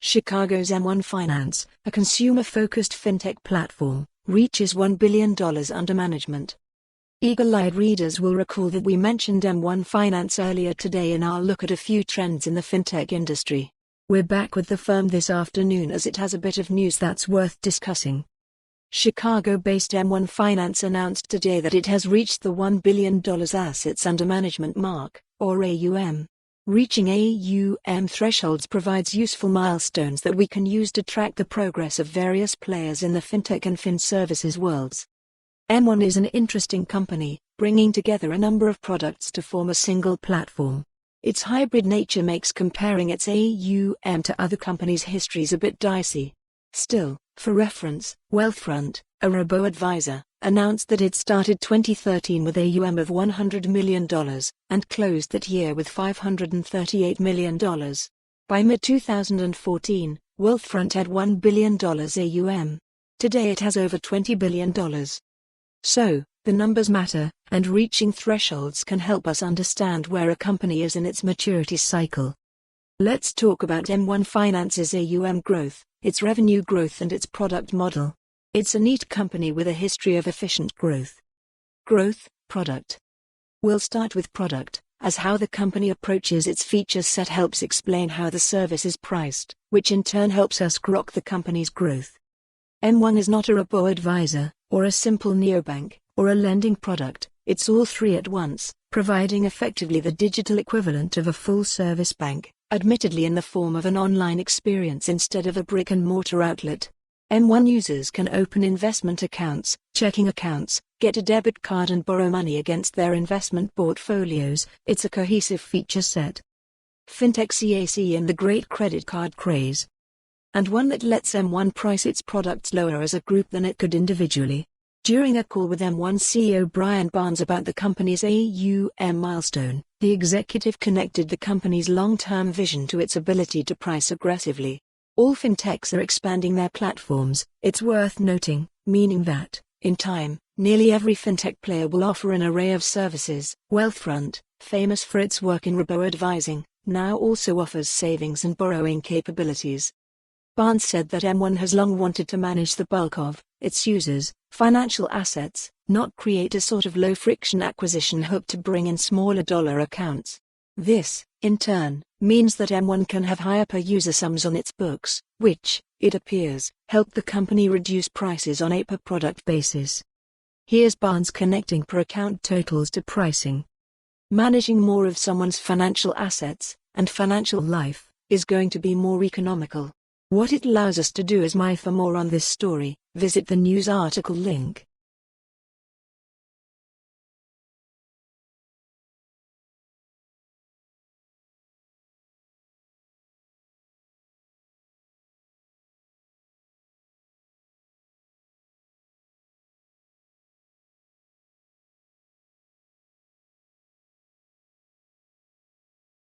Chicago's M1 Finance, a consumer-focused fintech platform, reaches $1 billion under management. Eagle-eyed readers will recall that we mentioned M1 Finance earlier today in our look at a few trends in the fintech industry. We're back with the firm this afternoon as it has a bit of news that's worth discussing. Chicago-based M1 Finance announced today that it has reached the $1 billion assets under management mark, or AUM. Reaching AUM thresholds provides useful milestones that we can use to track the progress of various players in the fintech and finservices worlds. M1 is an interesting company, bringing together a number of products to form a single platform. Its hybrid nature makes comparing its AUM to other companies' histories a bit dicey. Still, for reference, Wealthfront, a robo-advisor, announced that it started 2013 with AUM of $100 million, and closed that year with $538 million. By mid-2014, Wealthfront had $1 billion AUM. Today it has over $20 billion. So, the numbers matter, and reaching thresholds can help us understand where a company is in its maturity cycle. Let's talk about M1 Finance's AUM growth, its revenue growth and its product model. It's a neat company with a history of efficient growth. Growth, product. We'll start with product, as how the company approaches its feature set helps explain how the service is priced, which in turn helps us grok the company's growth. M1 is not a robo-advisor, or a simple neobank, or a lending product, it's all three at once, providing effectively the digital equivalent of a full-service bank, admittedly in the form of an online experience instead of a brick-and-mortar outlet. M1 users can open investment accounts, checking accounts, get a debit card and borrow money against their investment portfolios. It's a cohesive feature set. Fintech CAC in the great credit card craze. And one that lets M1 price its products lower as a group than it could individually. During a call with M1 CEO Brian Barnes about the company's AUM milestone, the executive connected the company's long-term vision to its ability to price aggressively. All fintechs are expanding their platforms, it's worth noting, meaning that, in time, nearly every fintech player will offer an array of services. Wealthfront, famous for its work in robo-advising, now also offers savings and borrowing capabilities. Barnes said that M1 has long wanted to manage the bulk of its users' financial assets, not create a sort of low-friction acquisition hook to bring in smaller dollar accounts. This, in turn, means that M1 can have higher per-user sums on its books, which, it appears, help the company reduce prices on a per-product basis. Here's Barnes connecting per-account totals to pricing. Managing more of someone's financial assets, and financial life, is going to be more economical. What it allows us to do is for more on this story, visit the news article link.